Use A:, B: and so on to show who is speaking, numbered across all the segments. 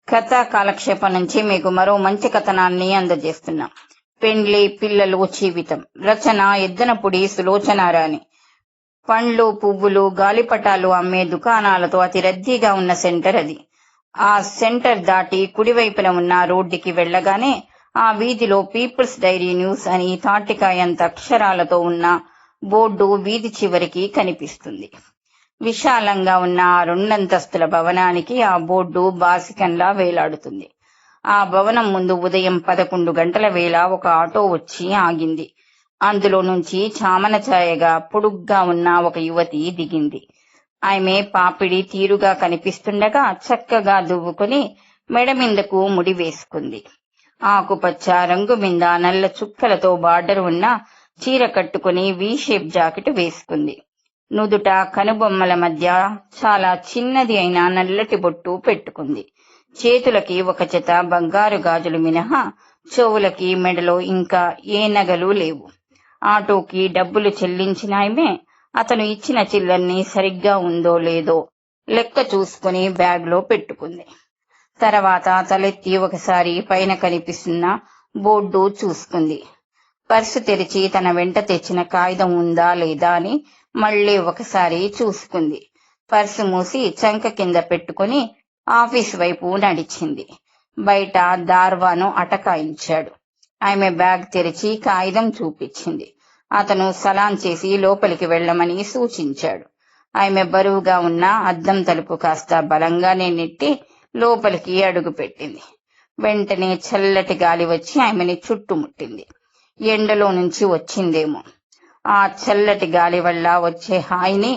A: కథా కాలక్షేపం నుంచి మీకు మరో మంచి కథనాన్ని అందజేస్తున్నాం. పెండ్లి పిల్లలు జీవితం. రచన ఎద్దనపుడి సులోచనారాణి. పండ్లు పువ్వులు గాలిపటాలు అమ్మే దుకాణాలతో అతి రద్దీగా ఉన్న సెంటర్ అది. ఆ సెంటర్ దాటి కుడివైపున ఉన్న రోడ్డుకి వెళ్లగానే ఆ వీధిలో పీపుల్స్ డైరీ న్యూస్ అని తాటికాయంత అక్షరాలతో ఉన్న బోర్డు వీధి చివరికి కనిపిస్తుంది. విశాలంగా ఉన్న ఆ రెండంతస్తుల భవనానికి ఆ బోర్డు బాసికంలా వేలాడుతుంది. ఆ భవనం ముందు ఉదయం 11 గంటల వేళ ఒక ఆటో వచ్చి ఆగింది. అందులో నుంచి చామన ఛాయగా పొడుగ్గా ఉన్న ఒక యువతి దిగింది. ఆమె పాపిడి తీరుగా కనిపిస్తుండగా చక్కగా దువ్వుకుని మెడ మీదకు ముడి వేసుకుంది. ఆకుపచ్చ రంగు మీద నల్ల చుక్కలతో బార్డర్ ఉన్న చీర కట్టుకుని వీ షేప్ జాకెట్ వేసుకుంది. నుదుట కనుబొమ్మల మధ్య చాలా చిన్నది అయిన నల్లటి బొట్టు పెట్టుకుంది. చేతులకి ఒక జత బంగారు గాజులు మినహా చెవులకి మెడలో ఇంకా ఏ నగలు లేవు. ఆటోకి డబ్బులు చెల్లించిన ఆమె అతను ఇచ్చిన చిల్లర్ని సరిగ్గా ఉందో లేదో లెక్క చూసుకుని బ్యాగ్ లో పెట్టుకుంది. తర్వాత తలెత్తి ఒకసారి పైన కనిపిస్తున్న బోర్డు చూసుకుంది. పర్సు తెరిచి తన వెంట తెచ్చిన కాగితం ఉందా లేదా అని మళ్లీ ఒకసారి చూసుకుంది. పర్సు మూసి చంక కింద పెట్టుకుని ఆఫీస్ వైపు నడిచింది. బయట దార్వాను అటకాయించాడు. ఆమె బ్యాగ్ తెరిచి కాగితం చూపించింది. అతను సలాం చేసి లోపలికి వెళ్లమని సూచించాడు. ఆమె బరువుగా ఉన్న అద్దం తలుపు కాస్త బలంగానే నెట్టి లోపలికి అడుగు పెట్టింది. వెంటనే చల్లటి గాలి వచ్చి ఆమెని చుట్టుముట్టింది. ఎండలో నుంచి వచ్చిందేమో. ఆ చల్లటి గాలి వల్ల వచ్చే హాయిని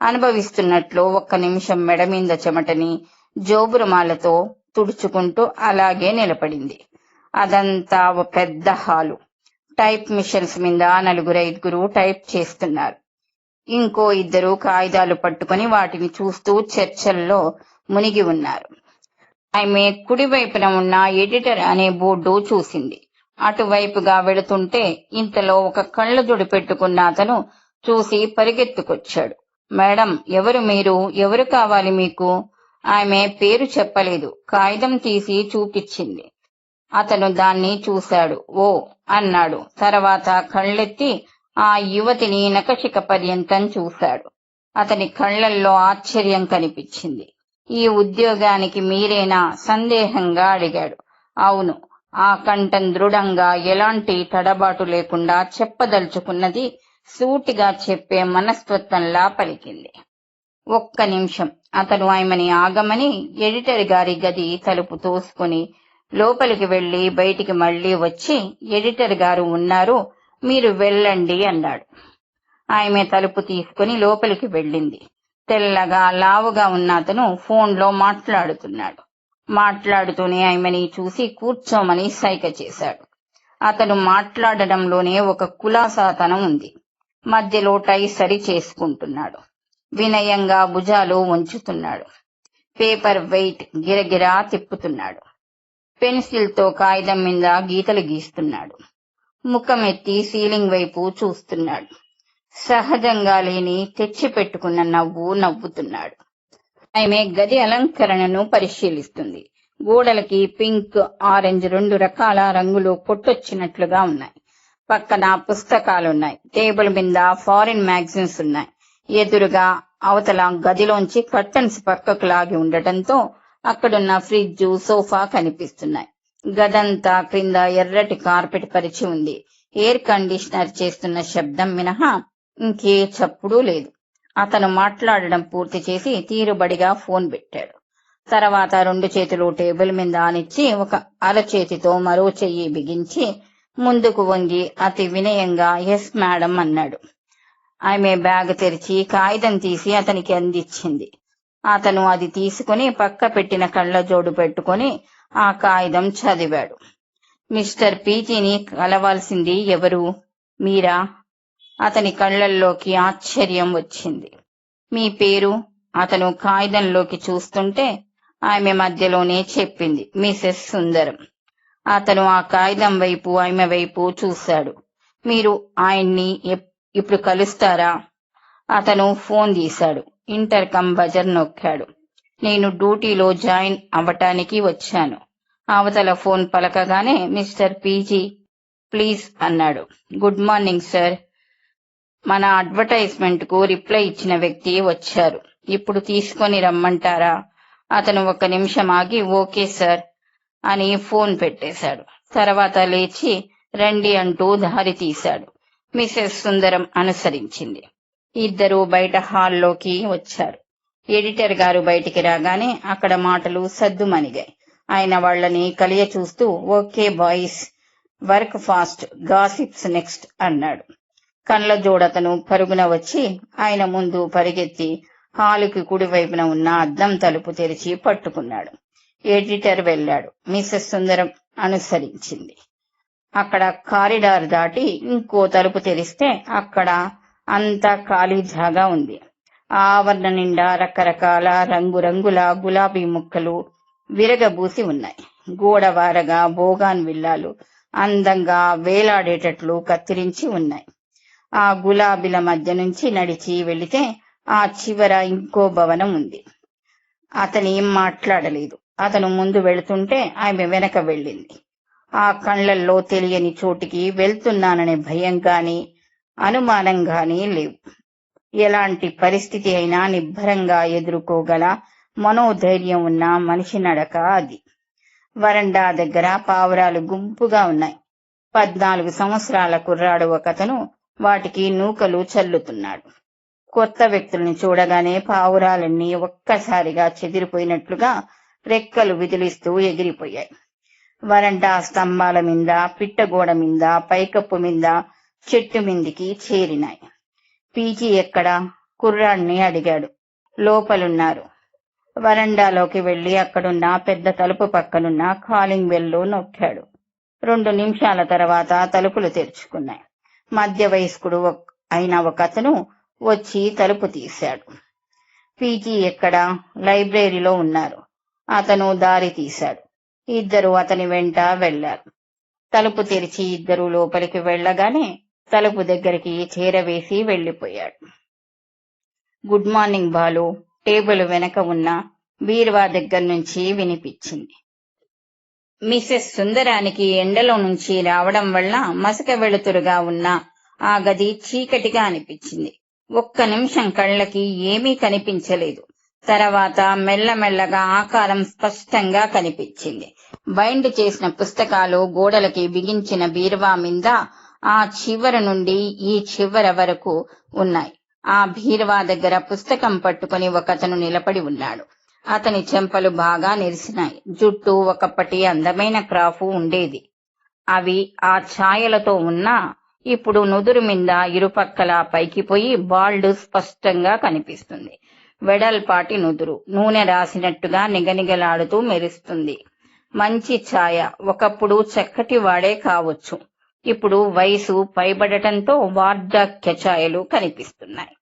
A: అనుభవిస్తున్నట్లు ఒక్క నిమిషం మెడ మీద చెమటని జోబురుమాలతో తుడుచుకుంటూ అలాగే నిలబడింది. అదంతా ఒక పెద్ద హాలు. టైప్ మిషన్స్ మీద 4-5 టైప్ చేస్తున్నారు. ఇంకో 2 కాగితాలు పట్టుకుని వాటిని చూస్తూ చర్చల్లో మునిగి ఉన్నారు. ఆమె కుడివైపున ఉన్న ఎడిటర్ అనే బోర్డు చూసింది. అటువైపుగా వెళుతుంటే ఇంతలో ఒక కళ్ళజోడు పెట్టుకున్న అతను చూసి పరిగెత్తుకొచ్చాడు. మేడం, ఎవరు మీరు? ఎవరు కావాలి మీకు? ఆమె పేరు చెప్పలేదు. కాగితం తీసి చూపించింది. అతను దాన్ని చూశాడు. ఓ అన్నాడు. తర్వాత కళ్ళెత్తి ఆ యువతిని నఖశిఖ పర్యంతం చూశాడు. అతని కళ్లల్లో ఆశ్చర్యం కనిపించింది. ఈ ఉద్యోగానికి మీరేనా? సందేహంగా అడిగాడు. అవును. ఆ కంఠం దృఢంగా ఎలాంటి తడబాటు లేకుండా చెప్పదలుచుకున్నది సూటిగా చెప్పే మనస్తత్వంలా పలికింది. ఒక్క నిమిషం. అతను ఆమెని ఆగమని ఎడిటర్ గారి గది తలుపు తోసుకుని లోపలికి వెళ్లి బయటికి మళ్లీ వచ్చి, ఎడిటర్ గారు ఉన్నారు, మీరు వెళ్ళండి అన్నాడు. ఆమె తలుపు తీసుకుని లోపలికి వెళ్ళింది. తెల్లగా లావుగా ఉన్న అతను ఫోన్లో మాట్లాడుతున్నాడు. మాట్లాడుతూనే ఆమెని చూసి కూర్చోమని సైగ చేశాడు. అతను మాట్లాడడంలోనే ఒక కులాసాతనం ఉంది. మధ్యలో టై సరి చేసుకుంటున్నాడు. వినయంగా భుజాలు వంచుతున్నాడు. పేపర్ వెయిట్ గిరగిరా తిప్పుతున్నాడు. పెన్సిల్ తో కాగితం మీద గీతలు గీస్తున్నాడు. ముఖం ఎత్తి సీలింగ్ వైపు చూస్తున్నాడు. సహజంగా లేని తెచ్చిపెట్టుకున్న నవ్వు నవ్వుతున్నాడు. ఆమె గది అలంకరణను పరిశీలిస్తుంది. గోడలకి పింక్, ఆరెంజ్ 2 రకాల రంగులు కొట్టొచ్చినట్లుగా ఉన్నాయి. పక్కన పుస్తకాలున్నాయి. టేబుల్ మీద ఫారిన్ మ్యాగజైన్స్ ఉన్నాయి. ఎదురుగా అవతల గదిలోంచి కర్టన్స్ పక్కకు లాగి ఉండటంతో అక్కడున్న ఫ్రిడ్జ్, సోఫా కనిపిస్తున్నాయి. గదంతా క్రింద ఎర్రటి కార్పెట్ పరిచి ఉంది. ఎయిర్ కండిషనర్ చేస్తున్న శబ్దం మినహా ఇంకే చప్పుడు లేదు. అతను మాట్లాడడం పూర్తి చేసి తీరుబడిగా ఫోన్ పెట్టాడు. తర్వాత 2 చేతులు టేబుల్ మీద ఆనిచ్చి ఒక అరచేతితో మరో చెయ్యి బిగించి ముందుకు వంగి అతి వినయంగా ఎస్ మేడం అన్నాడు. ఆమె బ్యాగ్ తెరిచి కాగితం తీసి అతనికి అందించింది. అతను అది తీసుకుని పక్క పెట్టిన కళ్ళజోడు పెట్టుకుని ఆ కాగితం చదివాడు. మిస్టర్ పీజీని కలవాల్సింది ఎవరు? మీరా? అతని కళ్లల్లోకి ఆశ్చర్యం వచ్చింది. మీ పేరు? అతను కాగితంలోకి చూస్తుంటే ఆమె మధ్యలోనే చెప్పింది, మిసెస్ సుందరం. అతను ఆ కాగితం వైపు ఆమె వైపు చూశాడు. మీరు ఆయన్ని ఇప్పుడు కలుస్తారా? అతను ఫోన్ తీశాడు. ఇంటర్కమ్ బజర్ నొక్కాడు. నేను డ్యూటీలో జాయిన్ అవ్వటానికి వచ్చాను. అవతల ఫోన్ పలకగానే మిస్టర్ పీజీ ప్లీజ్ అన్నాడు. Good morning sir. మన అడ్వర్టైజ్మెంట్ కు రిప్లై ఇచ్చిన వ్యక్తి వచ్చారు. ఇప్పుడు తీసుకొని రమ్మంటారా? అతను 1 నిమిషం ఆగి ఓకే సార్ అని ఫోన్ పెట్టేశాడు. తర్వాత లేచి రండి అంటూ దారి తీశాడు. మిసెస్ సుందరం అనుసరించింది. ఇద్దరూ బయట హాల్లోకి వచ్చారు. ఎడిటర్ గారు బయటికి రాగానే అక్కడ మాటలు సద్దుమణిగాయి. ఆయన వాళ్ళని కలియ చూస్తూ okay boys, work fast, gossips next అన్నాడు. కళ్ళ జోడతను పరుగున వచ్చి ఆయన ముందు పరిగెత్తి హాలుకి కుడివైపున ఉన్న అద్దం తలుపు తెరిచి పట్టుకున్నాడు. ఎడిటర్ వెళ్ళాడు. మిసెస్ సుందరం అనుసరించింది. అక్కడ కారిడార్ దాటి ఇంకో తలుపు తెరిస్తే అక్కడ అంతా ఖాళీ జాగా ఉంది. ఆవరణ నిండా రకరకాల రంగురంగుల గులాబీ ముక్కలు విరగబూసి ఉన్నాయి. గోడవారగా బోగాన్ విల్లాలు అందంగా వేలాడేటట్లు కత్తిరించి ఉన్నాయి. ఆ గులాబీల మధ్య నుంచి నడిచి వెళితే ఆ చివర ఇంకో భవనం ఉంది. అతనేం మాట్లాడలేదు. అతను ముందు వెళుతుంటే ఆమె వెనక వెళ్ళింది. ఆ కళ్లల్లో తెలియని చోటికి వెళ్తున్నాననే భయం గాని అనుమానం గాని లేవు. ఎలాంటి పరిస్థితి అయినా నిబ్బరంగా ఎదుర్కోగల మనోధైర్యం ఉన్న మనిషి నడక అది. వరండా దగ్గర పావురాలు గుంపుగా ఉన్నాయి. 14 సంవత్సరాల కుర్రాడు ఒకతను వాటికి నూకలు చల్లుతున్నాడు. కొత్త వ్యక్తుల్ని చూడగానే పావురాలన్నీ ఒక్కసారిగా చెదిరిపోయినట్లుగా రెక్కలు విదిలిస్తూ ఎగిరిపోయాయి. వరండా స్తంభాల మీద, పిట్టగోడ మీద, పైకప్పు మీద, చెట్టు మీదికి చేరినాయి. పీజీ ఎక్కడా? కుర్రాడిని అడిగాడు. లోపలున్నారు. వరండాలోకి వెళ్లి అక్కడున్న పెద్ద తలుపు పక్కనున్న కాలింగ్ బెల్ నొక్కాడు. 2 నిమిషాల తర్వాత తలుపులు తెరుచుకున్నాయి. మధ్య వయస్కుడు అయిన ఒకతను వచ్చి తలుపు తీశాడు. పీజీ ఎక్కడా? లైబ్రరీలో ఉన్నారు. అతను దారి తీశాడు. ఇద్దరు అతని వెంట వెళ్లారు. తలుపు తెరిచి ఇద్దరు లోపలికి వెళ్లగానే తలుపు దగ్గరికి చేరవేసి వెళ్లిపోయాడు. గుడ్ మార్నింగ్ బాలు టేబుల్ వెనక ఉన్న బీరువా దగ్గర నుంచి వినిపించింది. మిసెస్ సుందరానికి ఎండలో నుంచి రావడం వల్ల మసక వెలుతురుగా ఉన్న ఆ గది చీకటిగా అనిపించింది. 1 నిమిషం కళ్ళకి ఏమీ కనిపించలేదు. తర్వాత మెల్లమెల్లగా ఆకారం స్పష్టంగా కనిపించింది. బైండ్ చేసిన పుస్తకాలు గోడలకి బిగించిన బీరువా మీద ఆ చివర నుండి ఈ చివర వరకు ఉన్నాయి. ఆ బీరువా దగ్గర పుస్తకం పట్టుకుని ఒకతను నిలబడి ఉన్నాడు. అతని చెంపలు బాగా నెరిసినాయి. జుట్టు ఒకప్పటి అందమైన క్రాఫు ఉండేది. అవి ఆ ఛాయలతో ఉన్నా ఇప్పుడు నుదురు మీద ఇరుపక్కల పైకిపోయి బాల్డ్ స్పష్టంగా కనిపిస్తుంది. వెడల్పాటి నుదురు నూనె రాసినట్టుగా నిగనిగలాడుతూ మెరుస్తుంది. మంచి ఛాయ. ఒకప్పుడు చక్కటి వాడే కావచ్చు. ఇప్పుడు వయసు పైబడటంతో వార్ధక్య ఛాయలు కనిపిస్తున్నాయి.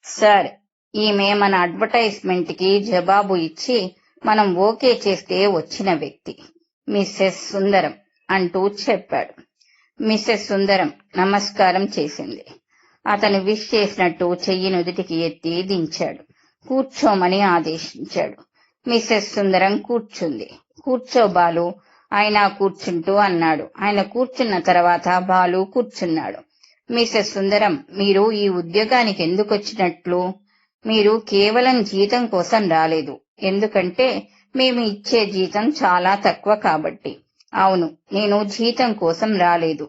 A: సార్, ఈమె మన అడ్వర్టైజ్మెంట్ కి జవాబు ఇచ్చి మనం ఓకే చేస్తే వచ్చిన వ్యక్తి, మిస్సెస్ సుందరం అంటూ చెప్పాడు. మిస్సెస్ సుందరం నమస్కారం చేసింది. అతను విష్ చేసినట్టు చెయ్యి నుదుటికి ఎత్తి దించాడు. కూర్చోమని ఆదేశించాడు. మిస్సెస్ సుందరం కూర్చుంది. కూర్చో బాలు, ఆయన కూర్చుంటూ అన్నాడు. ఆయన కూర్చున్న తర్వాత బాలు కూర్చున్నాడు. మిస్సెస్ సుందరం, మీరు ఈ ఉద్యోగానికి ఎందుకు వచ్చినట్లు? మీరు కేవలం జీతం కోసం రాలేదు. ఎందుకంటే మేము ఇచ్చే జీతం చాలా తక్కువ కాబట్టి. అవును, నేను జీతం కోసం రాలేదు.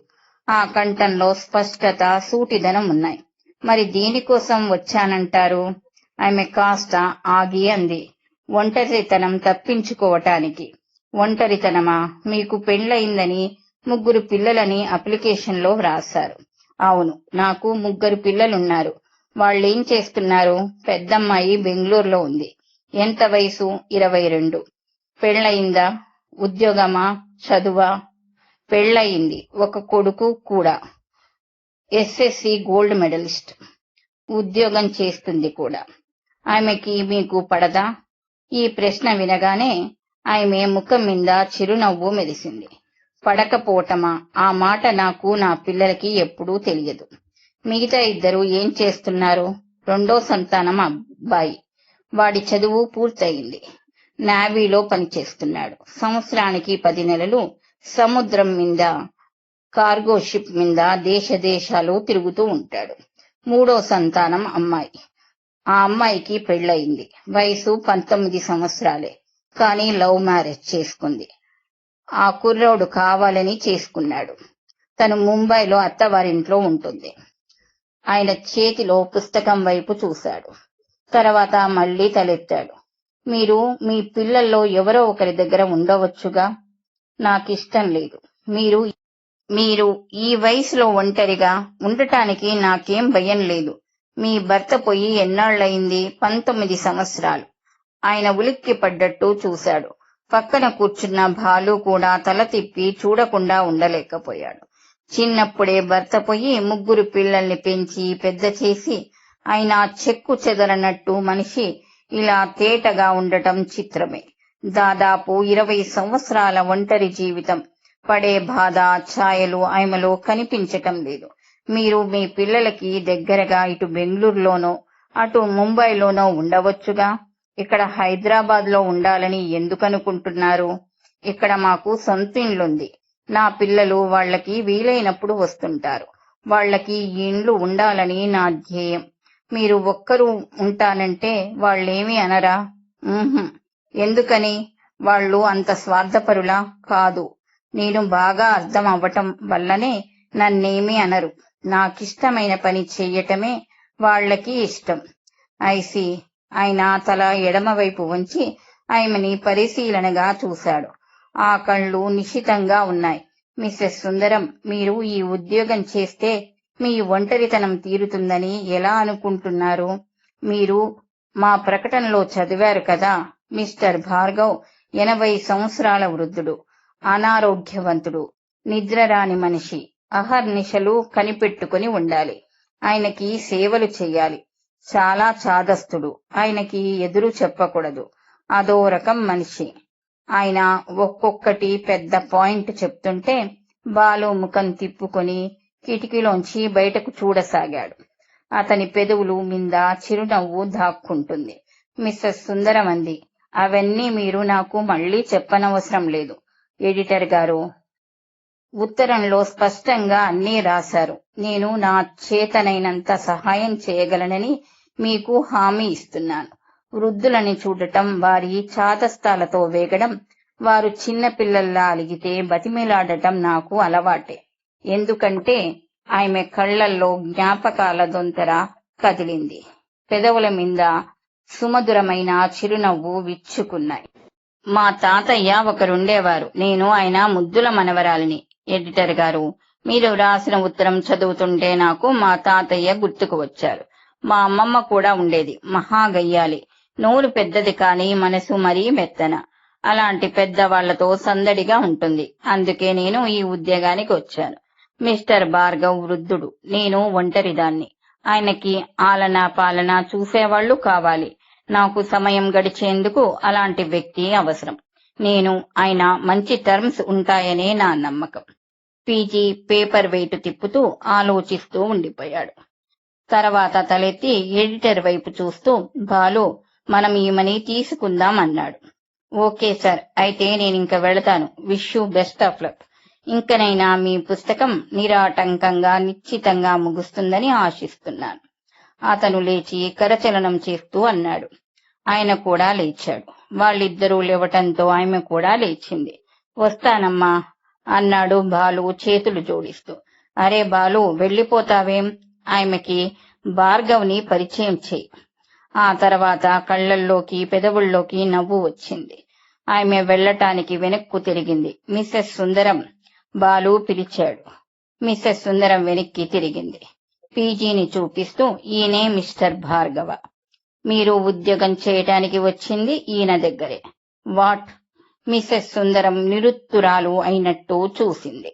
A: ఆ కంఠంలో స్పష్టత, సూటిదనం ఉన్నాయి. మరి దేనికోసం వచ్చానంటారు? ఆమె కాస్త ఆగి అంది. ఒంటరితనం తప్పించుకోవటానికి. ఒంటరితనమా? మీకు పెళ్ళయిందని 3 పిల్లలని అప్లికేషన్లో వ్రాశారు. అవును, నాకు 3 పిల్లలున్నారు. వాళ్ళేం చేస్తున్నారు? పెద్దమ్మాయి బెంగళూరులో ఉంది. ఎంత వయసు? 22. పెళ్ళయిందా? ఉద్యోగమా? చదువా? పెళ్ళయింది. ఒక కొడుకు కూడా. SSC gold medallist. ఉద్యోగం చేస్తుంది కూడా. ఆమెకి మీకు పడదా? ఈ ప్రశ్న వినగానే ఆమె ముఖం మీద చిరునవ్వు మెరిసింది. పడకపోవటమా? ఆ మాట నాకు నా పిల్లలకి ఎప్పుడూ తెలియదు. మిగతా 2 ఏం చేస్తున్నారు? 2వ సంతానం అబ్బాయి. వాడి చదువు పూర్తయింది. నేవీలో పనిచేస్తున్నాడు. సంవత్సరానికి 10 నెలలు సముద్రం మీద కార్గో షిప్ మీద దేశాలు తిరుగుతూ ఉంటాడు. 3వ సంతానం అమ్మాయి. ఆ అమ్మాయికి పెళ్ళయింది. వయసు 19 సంవత్సరాలే. కానీ లవ్ మ్యారేజ్ చేసుకుంది. ఆ కుర్రోడు కావాలని చేసుకున్నాడు. తను ముంబైలో అత్తవారింట్లో ఉంటుంది. ఆయన చేతిలో పుస్తకం వైపు చూశాడు. తర్వాత మళ్లీ తలెత్తాడు. మీరు మీ పిల్లల్లో ఎవరో ఒకరి దగ్గర ఉండవచ్చుగా. నాకిష్టం లేదు. మీరు ఈ వయసులో ఒంటరిగా ఉండటానికి నాకేం భయం లేదు. మీ భర్త పోయి ఎన్నాళ్లయింది? 19 సంవత్సరాలు. ఆయన ఉలిక్కి పడ్డట్టు చూశాడు. పక్కన కూర్చున్న భాలు కూడా తల తిప్పి చూడకుండా ఉండలేకపోయాడు. చిన్నప్పుడే భర్త పోయి 3 పిల్లల్ని పెంచి పెద్ద చేసి ఆయన చెక్కు చెదరనట్టు మనిషి ఇలా తేటగా ఉండటం చిత్రమే. దాదాపు 20 సంవత్సరాల ఒంటరి జీవితం. పడే బాధ ఛాయలు ఆమెలో కనిపించటం లేదు. మీరు మీ పిల్లలకి దగ్గరగా ఇటు బెంగళూరులోనో అటు ముంబైలోనో ఉండవచ్చుగా. ఇక్కడ హైదరాబాద్ లో ఉండాలని ఎందుకనుకుంటున్నారు? ఇక్కడ మాకు సొంత ఇల్లుంది. నా పిల్లలు వాళ్లకి వీలైనప్పుడు వస్తుంటారు. వాళ్లకి ఈ ఇండ్లు ఉండాలని నా ధ్యేయం. మీరు ఒక్కరు ఉంటానంటే వాళ్ళేమీ అనరా? ఎందుకని? వాళ్ళు అంత స్వార్థపరులా? కాదు. నేను బాగా అర్థం అవ్వటం వల్లనే నన్నేమీ అనరు. నాకిష్టమైన పని చెయ్యటమే వాళ్లకి ఇష్టం. ఐసి. ఆయన తల ఎడమవైపు ఉంచి ఆమెని పరిశీలనగా చూశాడు. ఆ కళ్ళు నిశితంగా ఉన్నాయి. మిస్సెస్ సుందరం, మీరు ఈ ఉద్యోగం చేస్తే మీ ఒంటరితనం తీరుతుందని ఎలా అనుకుంటున్నారు? మీరు మా ప్రకటనలో చదివారు కదా. మిస్టర్ భార్గవ్ 80 సంవత్సరాల వృద్ధుడు, అనారోగ్యవంతుడు, నిద్రరాని మనిషి. అహర్నిశలు కనిపెట్టుకుని ఉండాలి. ఆయనకి సేవలు చెయ్యాలి. చాలా చాదస్తుడు. ఆయనకి ఎదురు చెప్పకూడదు. అదో రకం మనిషి. ఆయన ఒక్కొక్కటి పెద్ద పాయింట్ చెప్తుంటే బాలు ముఖం తిప్పుకొని కిటికీలోంచి బయటకు చూడసాగాడు. అతని పెదవులు మీద చిరునవ్వు దాక్కుంటుంది. మిస్సెస్ సుందరం అంది, అవన్నీ మీరు నాకు మళ్లీ చెప్పనవసరం లేదు. ఎడిటర్ గారు ఉత్తరంలో స్పష్టంగా అన్నీ రాశారు. నేను నా చేతనైనంత సహాయం చేయగలనని మీకు హామీ ఇస్తున్నాను. వృద్ధులని చూడటం, వారి చాదస్తాలతో వేగడం, వారు చిన్నపిల్లల్లా అలిగితే బతిమిలాడటం నాకు అలవాటే. ఎందుకంటే ఆమె కళ్లల్లో జ్ఞాపకాల దొంతర కదిలింది. పెదవుల మీద సుమధురమైన చిరునవ్వు విచ్చుకున్నాయి. మా తాతయ్య ఒకరుండేవారు. నేను ఆయన ముద్దుల మనవరాలిని. ఎడిటర్ గారు, మీరు రాసిన ఉత్తరం చదువుతుంటే నాకు మా తాతయ్య గుర్తుకు వచ్చారు. మా అమ్మమ్మ కూడా ఉండేది. మహాగయ్యాలి. నోరు పెద్దది కాని మనసు మరీ మెత్తన. అలాంటి పెద్దవాళ్లతో సందడిగా ఉంటుంది. అందుకే నేను ఈ ఉద్యోగానికి వచ్చాను. మిస్టర్ భార్గవ్ వృద్ధుడు, నేను ఒంటరిదాన్ని. ఆయనకి ఆలనా పాలనా చూసేవాళ్లు కావాలి. నాకు సమయం గడిచేందుకు అలాంటి వ్యక్తి అవసరం. నేను ఆయన మంచి టర్మ్స్ ఉంటాయనే నా నమ్మకం. పీజీ పేపర్ వెయిట్ తిప్పుతూ ఆలోచిస్తూ ఉండిపోయాడు. తర్వాత తలెత్తి ఎడిటర్ వైపు చూస్తూ, బాలు, మనం ఈమెని తీసుకుందాం అన్నాడు. ఓకే సార్, అయితే నేనింక వెళతాను. Wish you best of luck. ఇంకనైనా మీ పుస్తకం నిరాటంకంగా నిశ్చితంగా ముగుస్తుందని ఆశిస్తున్నాను. అతను లేచి కరచలనం చేస్తూ అన్నాడు. ఆయన కూడా లేచాడు. వాళ్ళిద్దరూ లేవటంతో ఆమె కూడా లేచింది. వస్తానమ్మా అన్నాడు బాలు చేతులు జోడిస్తూ. అరే బాలు, వెళ్ళిపోతావేం? ఆమెకి భార్గవ్ని పరిచయం చేయి. ఆ తర్వాత కళ్లల్లోకి పెదవుల్లోకి నవ్వు వచ్చింది. ఆమె వెళ్లటానికి వెనక్కు తిరిగింది. మిస్సెస్ సుందరం, బాలు పిలిచాడు. మిస్సెస్ సుందరం వెనక్కి తిరిగింది. పీజీని చూపిస్తూ, ఈయనే మిస్టర్ భార్గవ. మీరు ఉద్యోగం చేయటానికి వచ్చింది ఈయన దగ్గరే. వాట్? మిస్సెస్ సుందరం నిరుత్తురాలు అయినట్టు చూసింది.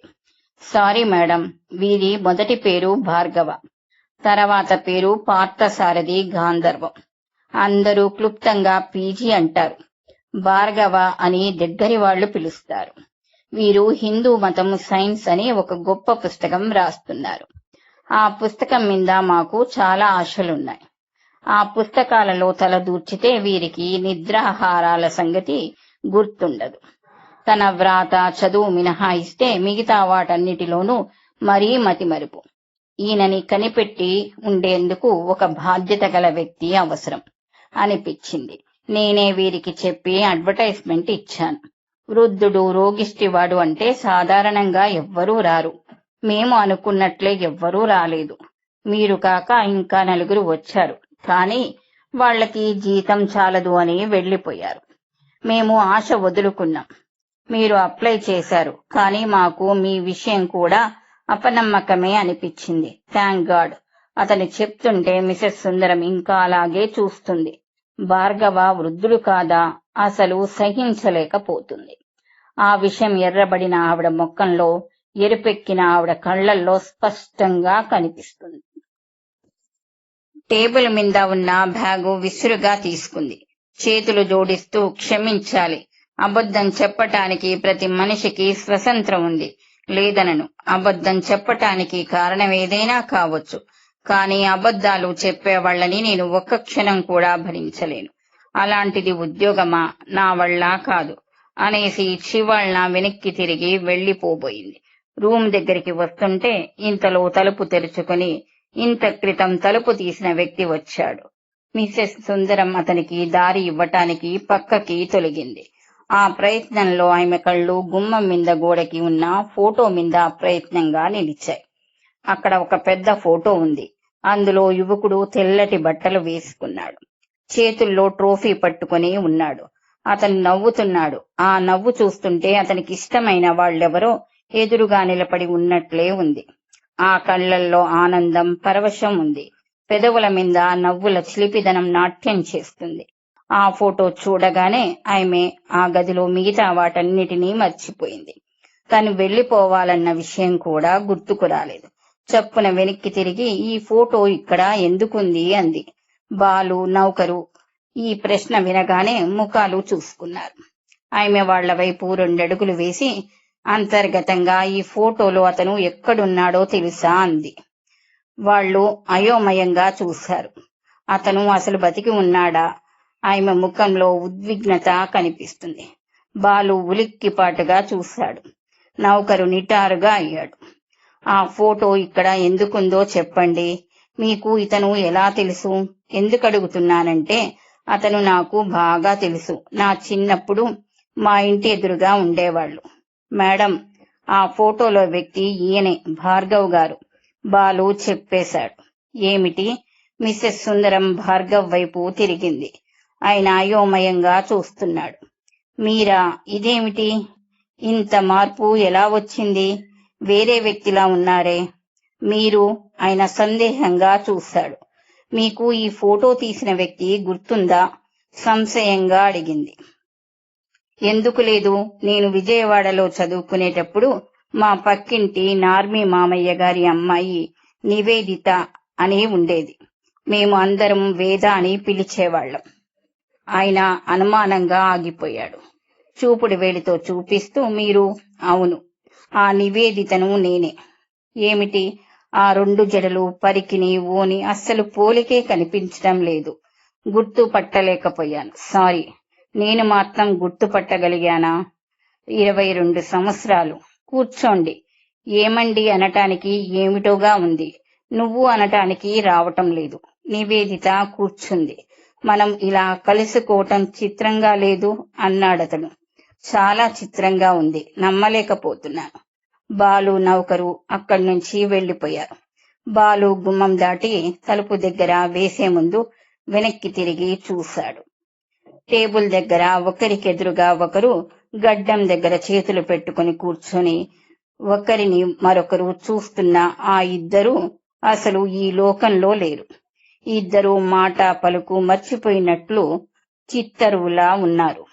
A: సారీ మేడం, వీరి మొదటి పేరు భార్గవ, తర్వాత పేరు పార్థసారథి గాంధర్వం. అందరూ క్లుప్తంగా పీజీ అంటారు. భార్గవ అని దగ్గరి వాళ్లు పిలుస్తారు. వీరు హిందూ మతం సైన్స్ అని ఒక గొప్ప పుస్తకం రాస్తున్నారు. ఆ పుస్తకం మీద మాకు చాలా ఆశలున్నాయి. ఆ పుస్తకాలలో తల దూర్చితే వీరికి నిద్రాహారాల సంగతి గుర్తుండదు. తన వ్రాత చదువు మినహాయిస్తే మిగతా వాటన్నిటిలోనూ మరీ మతిమరుపు. ఈయనని కనిపెట్టి ఉండేందుకు ఒక బాధ్యత గల వ్యక్తి అవసరం అనిపించింది. నేనే వీరికి చెప్పి అడ్వర్టైజ్మెంట్ ఇచ్చాను. వృద్ధుడు, రోగిష్టివాడు అంటే సాధారణంగా ఎవ్వరూ రారు. మేము అనుకున్నట్లే ఎవ్వరూ రాలేదు. మీరు కాక ఇంకా 4 వచ్చారు. కానీ వాళ్ళకి జీతం చాలదు అని వెళ్లిపోయారు. మేము ఆశ వదులుకున్నాం. మీరు అప్లై చేశారు, కానీ మాకు మీ విషయం కూడా అపనమ్మకమే అనిపించింది. Thank God. అతను చెప్తుంటే మిసెస్ సుందరం ఇంకా అలాగే చూస్తుంది. భార్గవ వృద్ధుడు కాదా? అసలు సహించలేకపోతుంది. ఆ విషయం ఎర్రబడిన ఆవిడ ముఖంలో, ఎరుపెక్కిన ఆవిడ కళ్లల్లో స్పష్టంగా కనిపిస్తుంది. టేబుల్ మీద ఉన్న బ్యాగు విసురుగా తీసుకుంది. చేతులు జోడిస్తూ, క్షమించాలి. అబద్ధం చెప్పటానికి ప్రతి మనిషికి స్వతంత్రం ఉంది. లేదనను. అబద్ధం చెప్పటానికి కారణం ఏదైనా కావచ్చు. కానీ అబద్ధాలు చెప్పేవాళ్ళని నేను ఒక్క క్షణం కూడా భరించలేను. అలాంటిది ఉద్యోగమా? నా వల్ల కాదు అనేసి చివాళ్ల వెనక్కి తిరిగి వెళ్లిపోబోయింది. రూమ్ దగ్గరికి వస్తుంటే ఇంతలో తలుపు తెరుచుకుని ఇంత క్రితం తలుపు తీసిన వ్యక్తి వచ్చాడు. మిసెస్ సుందరం అతనికి దారి ఇవ్వటానికి పక్కకి తొలగింది. ఆ ప్రయత్నంలో ఆమె కళ్ళు గుమ్మం మీద గోడకి ఉన్న ఫోటో మీద ప్రయత్నంగా నిలిచాయి. అక్కడ ఒక పెద్ద ఫోటో ఉంది. అందులో యువకుడు తెల్లటి బట్టలు వేసుకున్నాడు. చేతుల్లో ట్రోఫీ పట్టుకుని ఉన్నాడు. అతను నవ్వుతున్నాడు. ఆ నవ్వు చూస్తుంటే అతనికి ఇష్టమైన వాళ్ళెవరో ఎదురుగా నిలబడి ఉన్నట్లే ఉంది. ఆ కళ్లల్లో ఆనందం, పరవశం ఉంది. పెదవుల మీద నవ్వుల చిలిపిదనం నాట్యం చేస్తుంది. ఆ ఫోటో చూడగానే ఆమె ఆ గదిలో మిగతా వాటన్నిటినీ మర్చిపోయింది. తను వెళ్లిపోవాలన్న విషయం కూడా గుర్తుకు రాలేదు. చప్పున వెనక్కి తిరిగి, ఈ ఫోటో ఇక్కడ ఎందుకుంది అంది. బాలు, నౌకరు ఈ ప్రశ్న వినగానే ముఖాలు చూసుకున్నారు. ఆమె వాళ్ల వైపు 2 అడుగులు వేసి, అంతర్గతంగా ఈ ఫోటోలో అతను ఎక్కడున్నాడో తెలుసా అంది. వాళ్ళు అయోమయంగా చూశారు. అతను అసలు బతికి ఉన్నాడా? ఆమె ముఖంలో ఉద్విగ్నత కనిపిస్తుంది. బాలు ఉలిక్కిపాటుగా చూశాడు. నౌకరు నిటారుగా అయ్యాడు. ఆ ఫోటో ఇక్కడ ఎందుకుందో చెప్పండి. మీకు ఇతను ఎలా తెలుసు? ఎందుకు అడుగుతున్నానంటే అతను నాకు బాగా తెలుసు. నా చిన్నప్పుడు మా ఇంటి ఎదురుగా ఉండేవాళ్ళు. మేడం, ఆ ఫోటోలో వ్యక్తి ఈయనే, భార్గవ్ గారు. బాలు చెప్పేశాడు. ఏమిటి? మిసెస్ సుందరం భార్గవ్ వైపు తిరిగింది. ఆయన అయోమయంగా చూస్తున్నాడు. మీరా? ఇదేమిటి? ఇంత మార్పు ఎలా వచ్చింది? వేరే వ్యక్తిలా ఉన్నారే. మీరు? ఆయన సందేహంగా చూశాడు. మీకు ఈ ఫోటో తీసిన వ్యక్తి గుర్తుందా? సంశయంగా అడిగింది. ఎందుకు లేదు? నేను విజయవాడలో చదువుకునేటప్పుడు మా పక్కింటి నార్మీ మామయ్య గారి అమ్మాయి నివేదిత అని ఉండేది. మేము అందరం వేద అని పిలిచేవాళ్ళం. ఆయన అనుమానంగా ఆగిపోయాడు. చూపుడు వేలితో చూపిస్తూ, మీరు? అవును, ఆ నివేదితను నేనే. ఏమిటి? ఆ 2 జడలు, పరికిని, ఓని అస్సలు పోలికే కనిపించడం లేదు. గుర్తుపట్టలేకపోయాను. సారీ. నేను మాత్రం గుర్తుపట్టగలిగానా? 22 సంవత్సరాలు. కూర్చోండి. ఏమండి అనటానికి ఏమిటోగా ఉంది. నువ్వు అనటానికి రావటం లేదు. నివేదిత కూర్చుంది. మనం ఇలా కలుసుకోవటం చిత్రంగా లేదు అన్నాడతను. చాలా చిత్రంగా ఉంది. నమ్మలేకపోతున్నాను. బాలు, నౌకరు అక్కడి నుంచి వెళ్లిపోయారు. బాలు గుమ్మం దాటి తలుపు దగ్గర వేసే ముందు వెనక్కి తిరిగి చూశాడు. టేబుల్ దగ్గర ఒకరికెదురుగా ఒకరు గడ్డం దగ్గర చేతులు పెట్టుకుని కూర్చొని ఒకరిని మరొకరు చూస్తున్న ఆ ఇద్దరు అసలు ఈ లోకంలో లేరు. ఇద్దరు మాట పలుకు మర్చిపోయినట్లు చిత్తరువులా ఉన్నారు.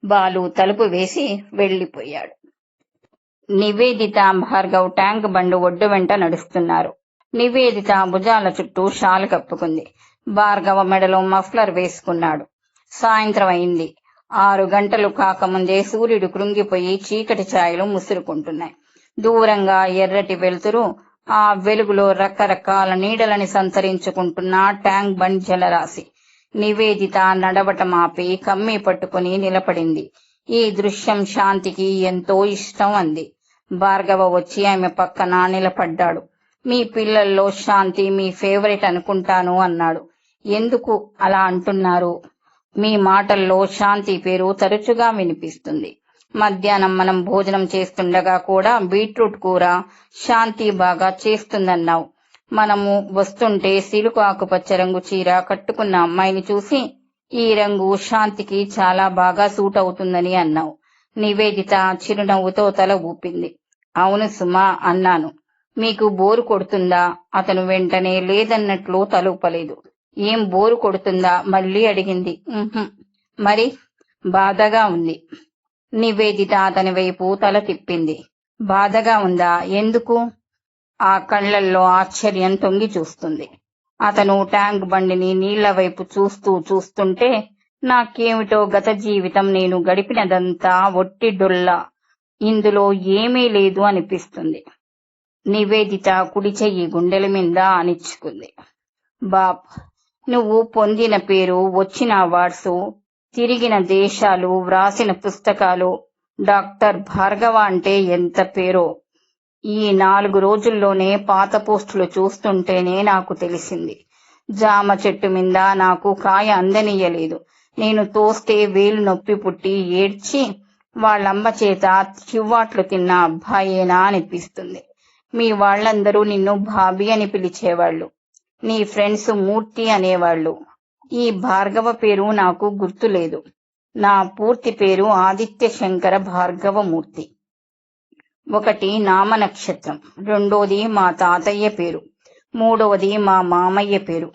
A: బాలు తలుపు వేసి వెళ్లిపోయాడు. నివేదిత, భార్గవ్ ట్యాంక్ బండు ఒడ్డు వెంట నడుస్తున్నారు. నివేదిత భుజాల చుట్టూ షాల్ కప్పుకుంది. భార్గవ మెడలో మఫ్లర్ వేసుకున్నాడు. సాయంత్రం అయింది. 6 గంటలు కాకముందే సూర్యుడు కృంగిపోయి చీకటి ఛాయలు ముసురుకుంటున్నాయి. దూరంగా ఎర్రటి వెలుతురు ఆ వెలుగులో రకరకాల నీడలని సంతరించుకుంటున్న ట్యాంక్ బండ్ జలరాశి. నివేదిత నడవటం ఆపి కమ్మి పట్టుకుని నిలబడింది. ఈ దృశ్యం శాంతికి ఎంతో ఇష్టం అంది. భార్గవ వచ్చి ఆమె పక్కన నిలబడ్డాడు. మీ పిల్లల్లో శాంతి మీ ఫేవరెట్ అనుకుంటాను అన్నాడు. ఎందుకు అలా అంటున్నారు? మీ మాటల్లో శాంతి పేరు తరచుగా వినిపిస్తుంది. మధ్యాహ్నం మనం భోజనం చేస్తుండగా కూడా బీట్రూట్ కూర శాంతి బాగా చేస్తుందన్నావు. మనము వస్తుంటే సిలుకు ఆకుపచ్చ రంగు చీర కట్టుకున్న అమ్మాయిని చూసి ఈ రంగు శాంతికి చాలా బాగా సూట్ అవుతుందని అన్నావు. నివేదిత చిరునవ్వుతో తల ఊపింది. అవును సుమా అన్నాను. మీకు బోరు కొడుతుందా? అతను వెంటనే లేదన్నట్లు తలూపలేదు. ఏం బోరు కొడుతుందా మళ్ళీ అడిగింది. మరి బాధగా ఉంది. నివేదిత అతని వైపు తల తిప్పింది. బాధగా ఉందా? ఎందుకు? ఆ కళ్లల్లో ఆశ్చర్యం తొంగి చూస్తుంది. అతను ట్యాంక్ బండిని నీళ్ల వైపు చూస్తుంటే నాకేమిటో గత జీవితం నేను గడిపినదంతా ఒట్టి డొల్లా, ఇందులో ఏమీ లేదు అనిపిస్తుంది. నివేదిత కుడి చెయ్యి గుండెల మీద అనిచ్చుకుంది. బాబ్, నువ్వు పొందిన పేరు, వచ్చిన అవార్డ్స్, తిరిగిన దేశాలు, వ్రాసిన పుస్తకాలు, డాక్టర్ భార్గవ అంటే ఎంత పేరో. ఈ 4 రోజుల్లోనే పాత పోస్టులు చూస్తుంటేనే నాకు తెలిసింది. జామ చెట్టు మీద నాకు కాయ అందనీయలేదు. నేను తోస్తే వేలు నొప్పి పుట్టి ఏడ్చి వాళ్ళమ్మ చేత చివ్వాట్లు తిన్న అబ్బాయేనా అనిపిస్తుంది. మీ వాళ్ళందరూ నిన్ను భాబీ అని పిలిచేవాళ్ళు. నీ ఫ్రెండ్స్ మూర్తి అనేవాళ్ళు. ఈ భార్గవ పేరు నాకు గుర్తులేదు. నా పూర్తి పేరు ఆదిత్య శంకర భార్గవమూర్తి. ఒకటి నామ నక్షత్రం, రెండోది మా తాతయ్య పేరు, మూడవది మా మామయ్య పేరు.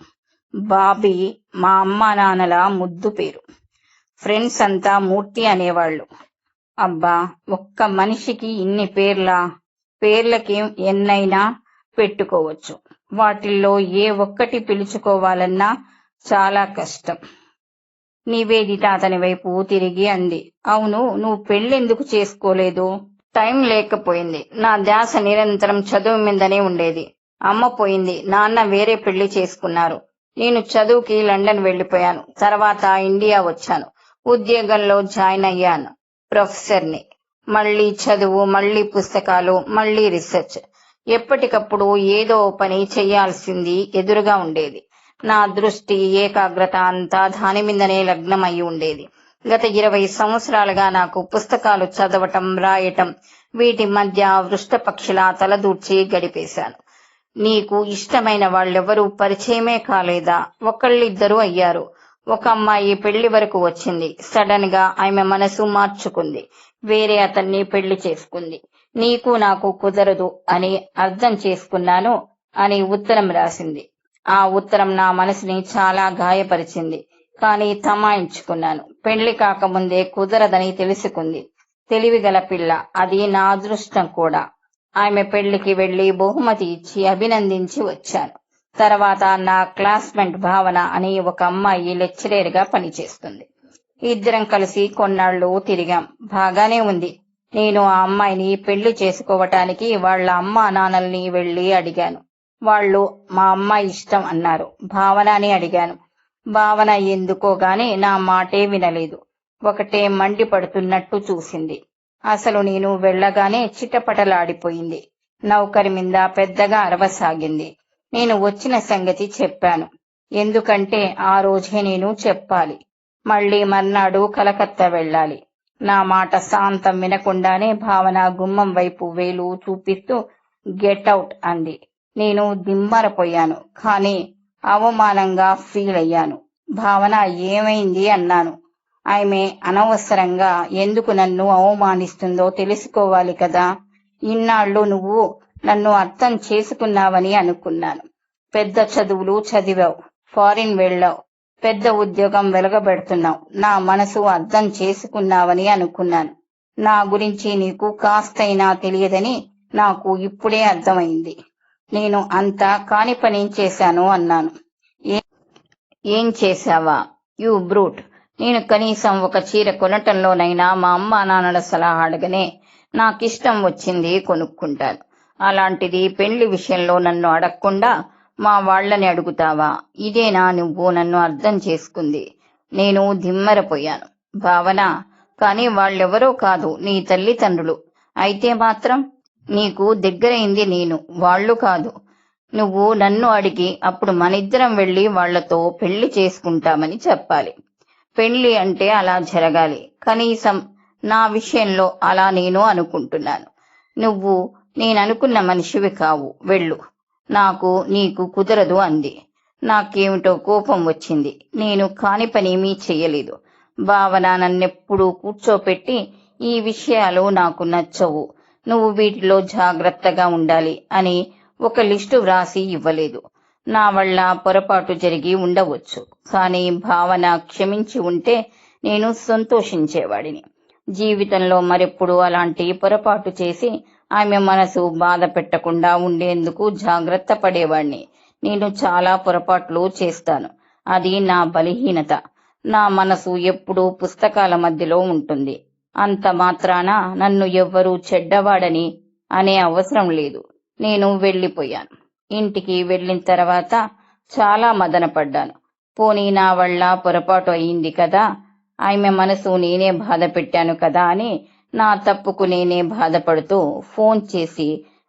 A: బాబీ మా అమ్మ నాన్నల ముద్దు పేరు. ఫ్రెండ్స్ అంతా మూర్తి అనేవాళ్ళు. అబ్బా, ఒక్క మనిషికి ఇన్ని పేర్లా? పేర్లకి ఎన్నైనా పెట్టుకోవచ్చు. వాటిల్లో ఏ ఒక్కటి పిలుచుకోవాలన్నా చాలా కష్టం. నివేదిత అతని వైపు తిరిగి అంది. అవును, నువ్వు పెళ్ళెందుకు చేసుకోలేదు? టైం లేకపోయింది. నా ధ్యాస నిరంతరం చదువు మీదనే ఉండేది. అమ్మ పోయింది, నాన్న వేరే పెళ్లి చేసుకున్నారు. నేను చదువుకి లండన్ వెళ్లిపోయాను. తర్వాత ఇండియా వచ్చాను. ఉద్యోగంలో జాయిన్ అయ్యాను, ప్రొఫెసర్ని. మళ్లీ చదువు, మళ్లీ పుస్తకాలు, మళ్లీ రీసెర్చ్. ఎప్పటికప్పుడు ఏదో పని చెయ్యాల్సింది ఎదురుగా ఉండేది. నా దృష్టి, ఏకాగ్రత అంతా దాని మీదనే లగ్నం అయి ఉండేది. గత 20 సంవత్సరాలుగా నాకు పుస్తకాలు చదవటం, రాయటం, వీటి మధ్య వృష్టపక్షిలా తలదూర్చి గడిపేశాను. నీకు ఇష్టమైన వాళ్ళెవరూ పరిచయమే కాలేదా? ఒకళ్ళిద్దరూ అయ్యారు. ఒక అమ్మాయి పెళ్లి వరకు వచ్చింది. సడన్ గా ఆమె మనసు మార్చుకుంది. వేరే అతన్ని పెళ్లి చేసుకుంది. నీకు నాకు కుదరదు అని అర్థం చేసుకున్నాను అని ఉత్తరం రాసింది. ఆ ఉత్తరం నా మనసుని చాలా గాయపరిచింది. కానీ తమాయించుకున్నాను. పెళ్లి కాకముందే కుదరదని తెలుసుకుంది. తెలివిగల పిల్ల. అది నా అదృష్టం కూడా. ఆమె పెళ్లికి వెళ్లి బహుమతి ఇచ్చి అభినందించి వచ్చాను. తర్వాత నా క్లాస్మేట్ భావన అని ఒక అమ్మాయి లెక్చరర్ గా పనిచేస్తుంది. ఇద్దరం కలిసి కొన్నాళ్లు తిరిగాం. బాగానే ఉంది. నేను ఆ అమ్మాయిని పెళ్లి చేసుకోవటానికి వాళ్ళ అమ్మా నాన్నల్ని వెళ్లి అడిగాను. వాళ్ళు మా అమ్మాయి ఇష్టం అన్నారు. భావనని అడిగాను. భావన ఎందుకో గాని నా మాటే వినలేదు. ఒకటే మండిపడుతున్నట్టు చూసింది. అసలు నేను వెళ్లగానే చిటపటలాడిపోయింది. నౌకరి మీద పెద్దగా అరవసాగింది. నేను వచ్చిన సంగతి చెప్పాను. ఎందుకంటే ఆ రోజే నేను చెప్పాలి. మళ్లీ మర్నాడు కలకత్తా వెళ్ళాలి. నా మాట శాంతం వినకుండానే భావన గుమ్మం వైపు వేలు చూపిస్తూ గెట్ అవుట్ అంది. నేను దిమ్మరపోయాను. కానీ అవమానంగా ఫీల్ అయ్యాను. భావన, ఏమైంది అన్నాను. ఆమె అనవసరంగా ఎందుకు నన్ను అవమానిస్తుందో తెలుసుకోవాలి కదా. ఇన్నాళ్ళు నువ్వు నన్ను అర్థం చేసుకున్నావని అనుకున్నాను. పెద్ద చదువులు చదివావు, ఫారిన్ వెళ్ళావు, పెద్ద ఉద్యోగం వెలగబెడుతున్నావు. నా మనసు అర్థం చేసుకున్నావని అనుకున్నాను. నా గురించి నీకు కాస్తైనా తెలియదని నాకు ఇప్పుడే అర్థమైంది. నేను అంతా కాని పని చేశాను అన్నాను. ఏం చేశావా? You brute. నేను కనీసం ఒక చీర కొనటంలోనైనా మా అమ్మా నాన్నల సలహా అడగనే నాకిష్టం వచ్చింది కొనుక్కుంటాను. అలాంటిది పెళ్లి విషయంలో నన్ను అడగకుండా మా వాళ్ళని అడుగుతావా? ఇదేనా నువ్వు నన్ను అర్థం చేసుకుంది? నేను దిమ్మరపోయాను. భావన, కానీ వాళ్ళెవరో కాదు, నీ తల్లిదండ్రులు. అయితే మాత్రం నీకు దగ్గరైంది నేను, వాళ్ళు కాదు. నువ్వు నన్ను అడిగి అప్పుడు మనిద్దరం వెళ్ళి వాళ్లతో పెళ్లి చేసుకుంటామని చెప్పాలి. పెళ్లి అంటే అలా జరగాలి. కనీసం నా విషయంలో అలా నేను అనుకుంటున్నాను. నువ్వు నేననుకున్న మనిషివి కావు, వెళ్ళు. నాకు నీకు కుదరదు అంది. నాకేమిటో కోపం వచ్చింది. నేను కాని పనేమీ చెయ్యలేదు. భావన నన్నెప్పుడూ కూర్చోపెట్టి ఈ విషయాలు నాకు నచ్చవు, నువ్వు వీటిలో జాగ్రత్తగా ఉండాలి అని ఒక లిస్టు వ్రాసి ఇవ్వలేదు. నా వల్ల పొరపాటు జరిగి ఉండవచ్చు, కానీ భావన క్షమించి ఉంటే నేను సంతోషించేవాడిని. జీవితంలో మరెప్పుడు అలాంటి పొరపాటు చేసి ఆమె మనసు బాధ పెట్టకుండా ఉండేందుకు జాగ్రత్త పడేవాణ్ణి. నేను చాలా పొరపాట్లు చేస్తాను, అది నా బలహీనత. నా మనసు ఎప్పుడూ పుస్తకాల మధ్యలో ఉంటుంది. అంత మాత్రాన నన్ను ఎవ్వరూ చెడ్డవాడని అనే అవసరం లేదు. నేను వెళ్ళిపోయాను. ఇంటికి వెళ్ళిన తర్వాత చాలా మదనపడ్డాను. పోనీ నా వల్ల పొరపాటు అయింది కదా, ఆమె మనసు నేనే బాధ పెట్టాను కదా అని నా తప్పుకు నేనే బాధపడుతూ ఫోన్ చేసి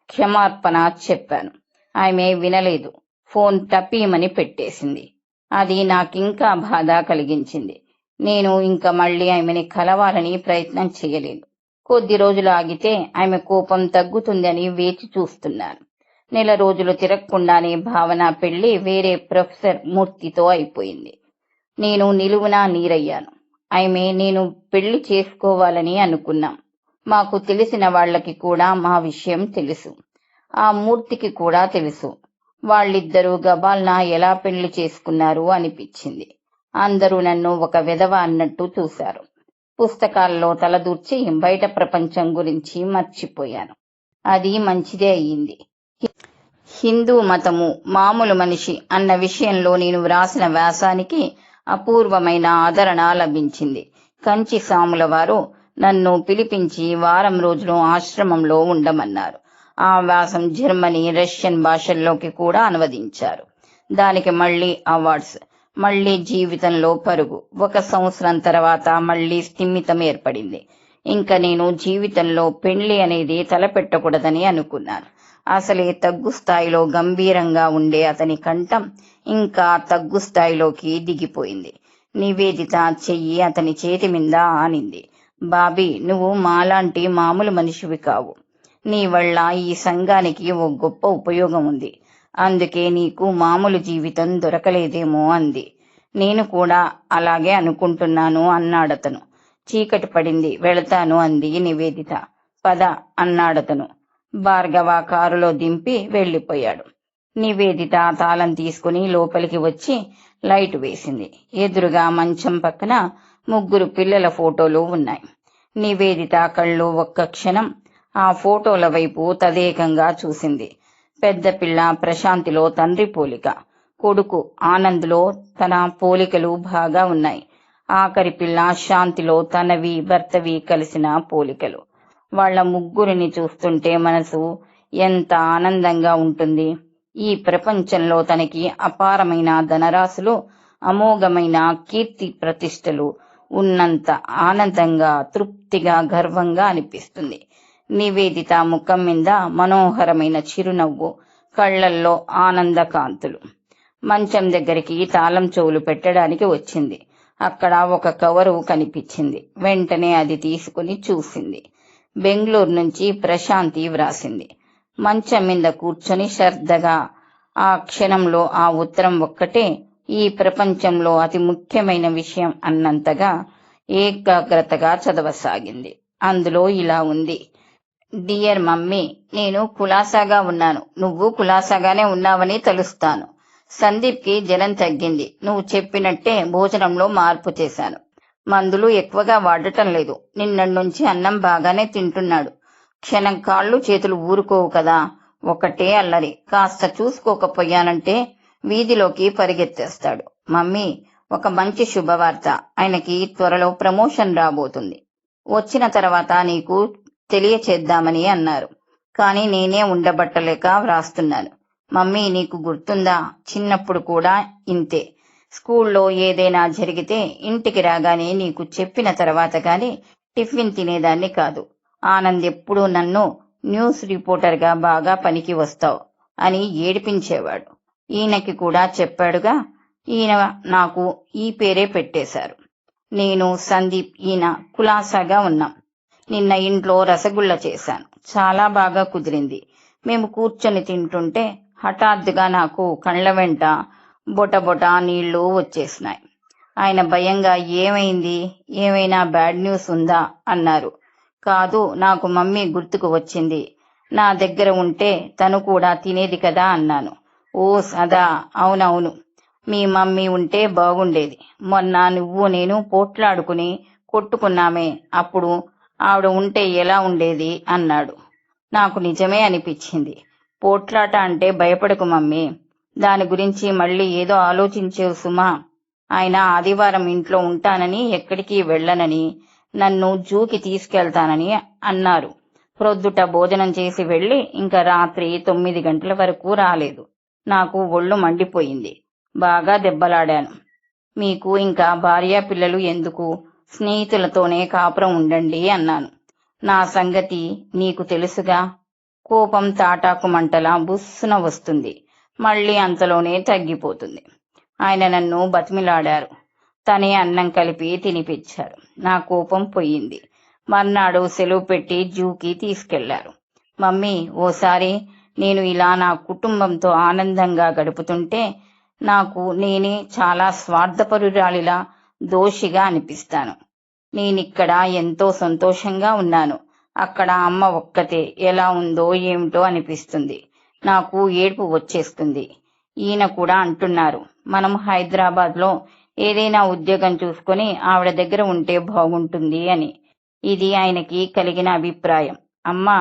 A: క్షమార్పణ చెప్పాను. ఆమె వినలేదు. ఫోన్ టపీమని పెట్టేసింది. అది నాకింకా బాధ కలిగించింది. నేను ఇంకా మళ్ళీ ఆమెని కలవాలని ప్రయత్నం చేయలేదు. కొద్ది రోజులు ఆగితే ఆమె కోపం తగ్గుతుందని వేచి చూస్తున్నాను. నెల రోజులు తిరగకుండానే భావన పెళ్లి వేరే ప్రొఫెసర్ మూర్తితో అయిపోయింది. నేను నిలువునా నీరయ్యాను. ఆమె నేను పెళ్లి చేసుకోవాలని అనుకున్నాం. మాకు తెలిసిన వాళ్ళకి కూడా మా విషయం తెలుసు. ఆ మూర్తికి కూడా తెలుసు. వాళ్ళిద్దరూ గబాల్నా ఎలా పెళ్లి చేసుకున్నారు అనిపించింది. అందరూ నన్ను ఒక విధవ అన్నట్టు చూశారు. పుస్తకాల్లో తలదూర్చి బయట ప్రపంచం గురించి మర్చిపోయాను. అది మంచిదే అయ్యింది. హిందూ మతము మామూలు మనిషి అన్న విషయంలో నేను వ్రాసిన వ్యాసానికి అపూర్వమైన ఆదరణ లభించింది. కంచి సాముల వారు నన్ను పిలిపించి వారం రోజులు ఆశ్రమంలో ఉండమన్నారు. ఆ వ్యాసం జర్మనీ, రష్యన్ భాషల్లోకి కూడా అనువదించారు. దానికి మళ్లీ అవార్డ్స్, మళ్లీ జీవితంలో పరుగు. 1 సంవత్సరం తర్వాత మళ్లీ స్థిమితం ఏర్పడింది. ఇంకా నేను జీవితంలో పెళ్లి అనేది తలపెట్టకూడదని అనుకున్నాను. అసలే తగ్గు స్థాయిలో గంభీరంగా ఉండే అతని కంఠం ఇంకా తగ్గు స్థాయిలోకి దిగిపోయింది. నివేదిత చెయ్యి అతని చేతి మీద ఆనింది. బాబీ, నువ్వు మాలాంటి మామూలు మనిషివి కావు. నీ వల్ల ఈ సంఘానికి ఓ గొప్ప ఉపయోగం ఉంది. అందుకే నీకు మామూలు జీవితం దొరకలేదేమో అంది. నేను కూడా అలాగే అనుకుంటున్నాను అన్నాడతను. చీకటి పడింది, వెళతాను అంది నివేదిత. పద అన్నాడతను. భార్గవ కారులో దింపి వెళ్లిపోయాడు. నివేదిత తాళం తీసుకుని లోపలికి వచ్చి లైట్ వేసింది. ఎదురుగా మంచం పక్కన 3 పిల్లల ఫోటోలు ఉన్నాయి. నివేదిత కళ్ళు ఒక్క క్షణం ఆ ఫోటోల వైపు తదేకంగా చూసింది. పెద్ద పిల్ల ప్రశాంతిలో తండ్రి పోలిక, కొడుకు ఆనంద్లో తన పోలికలు బాగా ఉన్నాయి. ఆఖరి పిల్ల శాంతిలో తనవి భర్తవి కలిసిన పోలికలు. వాళ్ల ముగ్గురిని చూస్తుంటే మనసు ఎంత ఆనందంగా ఉంటుంది. ఈ ప్రపంచంలో తనకి అపారమైన ధనరాశులు, అమోఘమైన కీర్తి ప్రతిష్టలు ఉన్నంత ఆనందంగా, తృప్తిగా, గర్వంగా అనిపిస్తుంది. నివేదిత ముఖం మీద మనోహరమైన చిరునవ్వు, కళ్లల్లో ఆనంద కాంతులు. మంచం దగ్గరికి తాళం చెవులు పెట్టడానికి వచ్చింది. అక్కడ ఒక కవరు కనిపించింది. వెంటనే అది తీసుకుని చూసింది. బెంగళూరు నుంచి ప్రశాంతి వ్రాసింది. మంచం మీద కూర్చొని శ్రద్ధగా ఆ క్షణంలో ఆ ఉత్తరం ఒక్కటే ఈ ప్రపంచంలో అతి ముఖ్యమైన విషయం అన్నంతగా ఏకాగ్రతగా చదవసాగింది. అందులో ఇలా ఉంది: డియర్ మమ్మీ, నేను కులాసాగా ఉన్నాను. నువ్వు కులాసాగానే ఉన్నావని తెలుస్తాను. సందీప్కి జ్వరం తగ్గింది. నువ్వు చెప్పినట్టే భోజనంలో మార్పు చేశాను. మందులు ఎక్కువగా వాడటం లేదు. నిన్నటి నుంచి అన్నం బాగానే తింటున్నాడు. క్షణం కాళ్ళు చేతులు ఊరుకోవు కదా. ఒకటే అల్లరి. కాస్త చూసుకోకపోయానంటే వీధిలోకి పరిగెత్తేస్తాడు. మమ్మీ, ఒక మంచి శుభవార్త. ఆయనకి త్వరలో ప్రమోషన్ రాబోతుంది. వచ్చిన తర్వాత నీకు తెలియచేద్దామని అన్నారు. కానీ నేనే ఉండబట్టలేక వ్రాస్తున్నాను. మమ్మీ, నీకు గుర్తుందా, చిన్నప్పుడు కూడా ఇంతే. స్కూల్లో ఏదైనా జరిగితే ఇంటికి రాగానే నీకు చెప్పిన తర్వాత గాని టిఫిన్ తినేదాన్ని కాదు. ఆనంద్ ఎప్పుడూ నన్ను న్యూస్ రిపోర్టర్గా బాగా పనికి వస్తావు అని ఏడిపించేవాడు. ఈయనకి కూడా చెప్పాడుగా. ఈయన నాకు ఈ పేరే పెట్టేశారు. నేను, సందీప్, ఈయన కులాసాగా ఉన్నాం. నిన్న ఇంట్లో రసగుల్ల చేశాను. చాలా బాగా కుదిరింది. మేము కూర్చొని తింటుంటే హఠాత్తుగా నాకు కళ్ళ వెంట బొటబొట నీళ్లు వచ్చేసినాయి. ఆయన భయంగా, ఏమైంది, ఏమైనా బ్యాడ్ న్యూస్ ఉందా అన్నారు. కాదు, నాకు మమ్మీ గుర్తుకు వచ్చింది. నా దగ్గర ఉంటే తను కూడా తినేది కదా అన్నాను. ఓ సదా, అవునవును, మీ మమ్మీ ఉంటే బాగుండేది. మొన్న నువ్వు నేను పోట్లాడుకుని కొట్టుకున్నామే, అప్పుడు ఆవిడ ఉంటే ఎలా ఉండేది అన్నాడు. నాకు నిజమే అనిపించింది. పోట్లాట అంటే భయపడకు మమ్మీ, దాని గురించి మళ్ళీ ఏదో ఆలోచించేవు సుమా. ఆయన ఆదివారం ఇంట్లో ఉంటానని, ఎక్కడికి వెళ్ళనని, నన్ను జూకి తీసుకెళ్తానని అన్నారు. ప్రొద్దుట భోజనం చేసి వెళ్లి ఇంకా రాత్రి 9 గంటల వరకు రాలేదు. నాకు ఒళ్ళు మండిపోయింది. బాగా దెబ్బలాడాను. మీకు ఇంకా భార్యా పిల్లలు ఎందుకు, స్నేహితులతోనే కాపురం ఉండండి అన్నాను. నా సంగతి నీకు తెలుసుగా. కోపం తాటాకు మంటలా బుస్సున వస్తుంది, మళ్ళీ అంతలోనే తగ్గిపోతుంది. ఆయన నన్ను బతిమిలాడారు. తనే అన్నం కలిపి తినిపించారు. నా కోపం పోయింది. మర్నాడు సెలవు పెట్టి జూకి తీసుకెళ్లారు. మమ్మీ, ఓసారి నేను ఇలా నా కుటుంబంతో ఆనందంగా గడుపుతుంటే నాకు నేనే చాలా స్వార్థపరురాలిలా, దోషిగా అనిపిస్తాను. నేనిక్కడ ఎంతో సంతోషంగా ఉన్నాను. అక్కడ అమ్మ ఒక్కతే ఎలా ఉందో ఏమిటో అనిపిస్తుంది. నాకు ఏడుపు వచ్చేస్తుంది. ఈయన కూడా అంటున్నారు, మనం హైదరాబాద్లో ఏదైనా ఉద్యోగం చూసుకొని ఆవిడ దగ్గర ఉంటే బాగుంటుంది అని. ఇది ఆయనకి కలిగిన అభిప్రాయం. అమ్మా,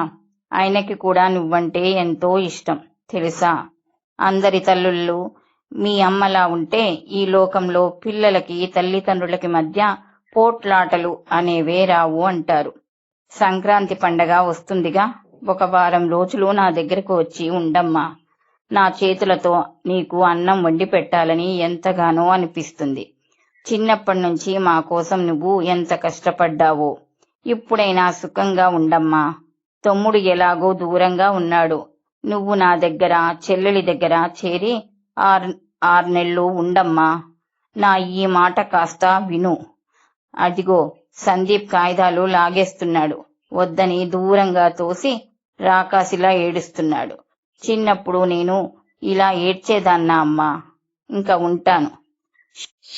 A: ఆయనకి కూడా నువ్వంటే ఎంతో ఇష్టం తెలుసా. అందరి తల్లుళ్ళు మీ అమ్మలా ఉంటే ఈ లోకంలో పిల్లలకి తల్లిదండ్రులకి మధ్య పోట్లాటలు అనేవే రావు అంటారు. సంక్రాంతి పండగ వస్తుందిగా, ఒక వారం రోజులు నా దగ్గరకు వచ్చి ఉండమ్మా. నా చేతులతో నీకు అన్నం వండి పెట్టాలని ఎంతగానో అనిపిస్తుంది. చిన్నప్పటి నుంచి మా కోసం నువ్వు ఎంత కష్టపడ్డావో. ఇప్పుడైనా సుఖంగా ఉండమ్మా. తమ్ముడు ఎలాగో దూరంగా ఉన్నాడు. నువ్వు నా దగ్గర, చెల్లెలి దగ్గర చేరి 6 నెలలు ఉండమ్మా. నా ఈ మాట కాస్త విను. అదిగో సందీప్ కాగితాలు లాగేస్తున్నాడు. వద్దని దూరంగా తోసి రాకాసిలా ఏడుస్తున్నాడు. చిన్నప్పుడు నేను ఇలా ఏడ్చేదాన్నా అమ్మా. ఇంకా ఉంటాను.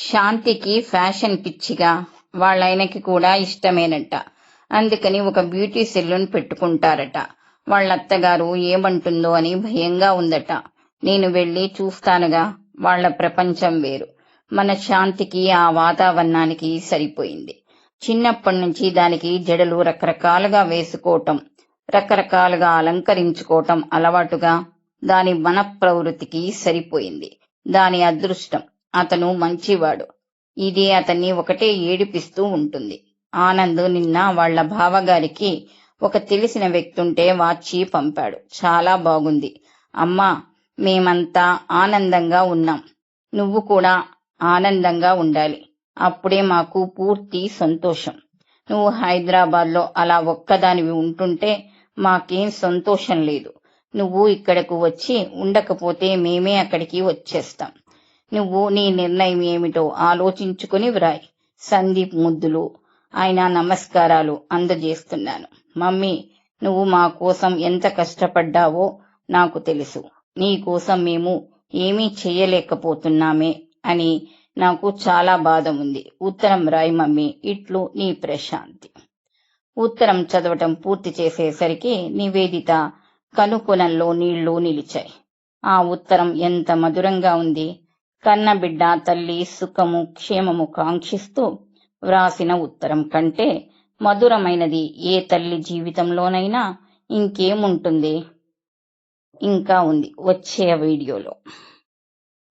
A: శాంతికి ఫ్యాషన్ పిచ్చిగా, వాళ్ళాయనకి కూడా ఇష్టమేనట. అందుకని ఒక బ్యూటీ సెలూన్ పెట్టుకుంటారట. వాళ్ళత్తగారు ఏమంటుందో అని భయంగా ఉందట. నేను వెళ్ళి చూస్తానుగా. వాళ్ళ ప్రపంచం వేరు. మన శాంతికి ఆ వాతావరణానికి సరిపోయింది. చిన్నప్పటి నుంచి దానికి జడలు రకరకాలుగా వేసుకోవటం, రకరకాలుగా అలంకరించుకోవటం అలవాటుగా దాని మన ప్రవృత్తికి సరిపోయింది. దాని అదృష్టం. అతను మంచివాడు. ఇది అతన్ని ఒకటే ఏడిపిస్తూ ఉంటుంది. ఆనంద్ నిన్న వాళ్ళ బావగారికి ఒక తెలిసిన వ్యక్తుంటే వాచి పంపాడు. చాలా బాగుంది. అమ్మా, మేమంతా ఆనందంగా ఉన్నాం. నువ్వు కూడా ఆనందంగా ఉండాలి. అప్పుడే మాకు పూర్తి సంతోషం. నువ్వు హైదరాబాద్లో అలా ఒక్కదానివి ఉంటుంటే మాకేం సంతోషం లేదు. నువ్వు ఇక్కడకు వచ్చి ఉండకపోతే మేమే అక్కడికి వచ్చేస్తాం. నువ్వు నీ నిర్ణయం ఏమిటో ఆలోచించుకుని వ్రాయ్. సందీప్ ముద్దులు, ఆయన నమస్కారాలు అందజేస్తున్నాను. మమ్మీ, నువ్వు మా కోసం ఎంత కష్టపడ్డావో నాకు తెలుసు. నీ కోసం మేము ఏమీ చెయ్యలేకపోతున్నామే అని నాకు చాలా బాధ ఉంది. ఉత్తరం రాయి మమ్మీ. ఇట్లు నీ ప్రశాంతి. ఉత్తరం చదవటం పూర్తి చేసేసరికి నివేదిత కనుకొనంలో నీళ్లు నిలిచాయి. ఆ ఉత్తరం ఎంత మధురంగా ఉంది. కన్నబిడ్డ తల్లి సుఖము క్షేమము కాంక్షిస్తూ వ్రాసిన ఉత్తరం కంటే మధురమైనది ఏ తల్లి జీవితంలోనైనా ఇంకేముంటుంది. ఇంకా ఉంది వచ్చే వీడియోలో.